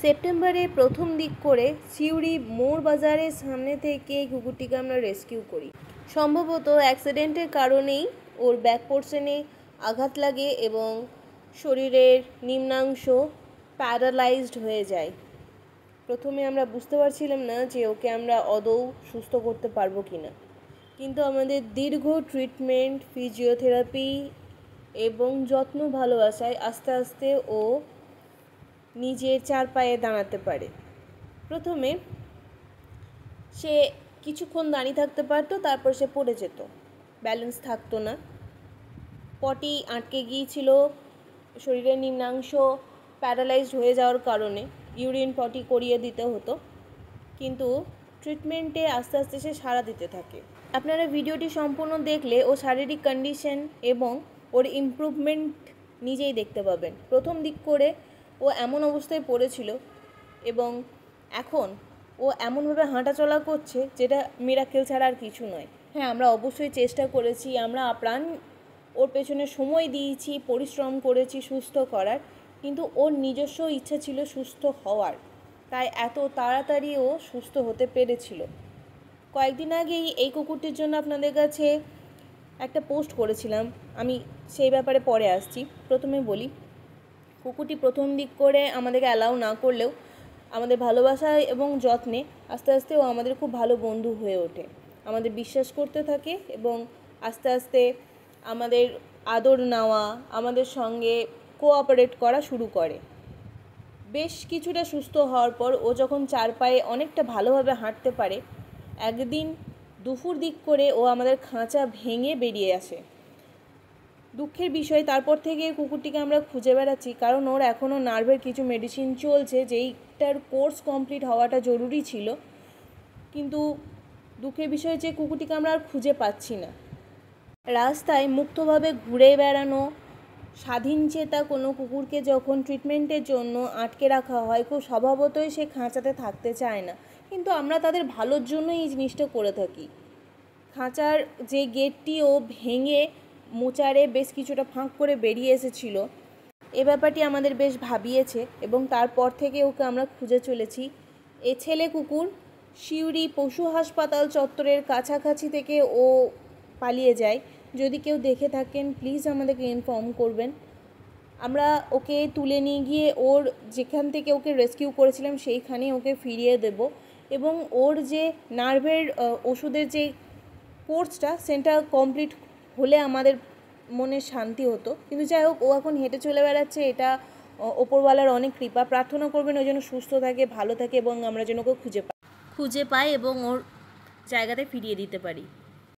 সেপ্টেম্বরের প্রথম দিক করে সিউড়ি মোড় বাজারের সামনে থেকে এই কুকুরটিকে আমরা রেস্কিউ করি। সম্ভবত অ্যাক্সিডেন্টের কারণেই ওর ব্যাক পোর্শনে আঘাত লাগে এবং শরীরের নিম্নাংশ প্যারালাইজড হয়ে যায়। প্রথমে আমরা বুঝতে পারছিলাম না যে ওকে আমরা আদৌ সুস্থ করতে পারবো কি না, কিন্তু আমাদের দীর্ঘ ট্রিটমেন্ট, ফিজিওথেরাপি এবং যত্ন ভালোবাসায় আস্তে আস্তে ও নিজের চার পায়ে দাঁড়াতে পারে। প্রথমে সে কিছুক্ষণ দাঁড়িয়ে থাকতে পারতো, তারপর সে পড়ে যেত, ব্যালেন্স থাকতো না, পটি আটকে গিয়েছিল, শরীরের নিম্নাংশ প্যারালাইজড হয়ে যাওয়ার কারণে ইউরিন পটি করিয়ে দিতে হতো, কিন্তু ট্রিটমেন্টে আস্তে আস্তে সে সাড়া দিতে থাকে। আপনারা ভিডিওটি সম্পূর্ণ দেখলে ও শারীরিক কন্ডিশন এবং ওর ইমপ্রুভমেন্ট নিজেই দেখতে পাবেন। প্রথম দিক করে ও এমন অবস্থায় পড়েছিল এবং এখন ও এমনভাবে হাঁটাচলা করছে যেটা মিরাকেল ছাড়া আর কিছু নয়। হ্যাঁ, আমরা অবশ্যই চেষ্টা করেছি, আমরা প্রাণ ওর পেছনে সময় দিয়েছি, পরিশ্রম করেছি সুস্থ করার, কিন্তু ওর নিজস্ব ইচ্ছা ছিল সুস্থ হওয়ার, তাই এত তাড়াতাড়ি ও সুস্থ হতে পেরেছিল। কয়েকদিন আগেই এই কুকুরটির জন্য আপনাদের কাছে একটা পোস্ট করেছিলাম, আমি সেই ব্যাপারে পরে আসছি। প্রথমে বলি, কুকুরটি প্রথম দিক করে আমাদেরকে অ্যালাউ না করলেও আমাদের ভালোবাসা এবং যত্নে আস্তে আস্তে ও আমাদের খুব ভালো বন্ধু হয়ে ওঠে, আমাদের বিশ্বাস করতে থাকে এবং আস্তে আস্তে আমাদের আদর নেওয়া, আমাদের সঙ্গে কোঅপারেট করা শুরু করে। বেশ কিছুটা সুস্থ হওয়ার পর ও যখন চার পায়ে অনেকটা ভালোভাবে হাঁটতে পারে, একদিন দুপুর দিক করে ও আমাদের খাঁচা ভেঙে বেরিয়ে আসে। দুঃখের বিষয়, তারপর থেকে কুকুরটিকে আমরা খুঁজে বেড়াচ্ছি, কারণ ওর এখনও নার্ভের কিছু মেডিসিন চলছে, যেইটার কোর্স কমপ্লিট হওয়াটা জরুরি ছিল, কিন্তু দুঃখের বিষয় যে কুকুরটিকে আমরা আর খুঁজে পাচ্ছি না। রাস্তায় মুক্তভাবে ঘুরে বেড়ানো স্বাধীনচেতা কোনো কুকুরকে যখন ট্রিটমেন্টের জন্য আটকে রাখা হয়, খুব স্বভাবতই সে খাঁচাতে থাকতে চায় না, কিন্তু আমরা তাদের ভালোর জন্যই এই জিনিসটা করে থাকি। খাঁচার যে গেটটি ও ভেঙে মোচারে বেশ কিছুটা ফাঁক করে বেরিয়ে এসেছিল, এ ব্যাপারটি আমাদের বেশ ভাবিয়েছে এবং তারপর থেকে ওকে আমরা খুঁজে চলেছি। এ ছেলে কুকুর সিউড়ি পশু হাসপাতাল চত্বরের কাছাকাছি থেকে ও পালিয়ে যায়। যদি কেউ দেখে থাকেন প্লিজ আমাদেরকে ইনফর্ম করবেন। আমরা ওকে তুলে নিয়ে গিয়ে ওর যেখান থেকে ওকে রেস্কিউ করেছিলাম সেইখানে ওকে ফিরিয়ে দেব এবং ওর যে নার্ভের ওষুধের যে কোর্সটা সেটা কমপ্লিট হলে আমাদের মনে শান্তি হতো, কিন্তু যাই হোক, ও এখন হেঁটে চলে বেড়াচ্ছে, এটা ওপরওয়ালার অনেক কৃপা। প্রার্থনা করবেন ও যেন সুস্থ থাকে, ভালো থাকে এবং আমরা যেন ওকে খুঁজে পাই এবং ওর জায়গাতে ফিরিয়ে দিতে পারি।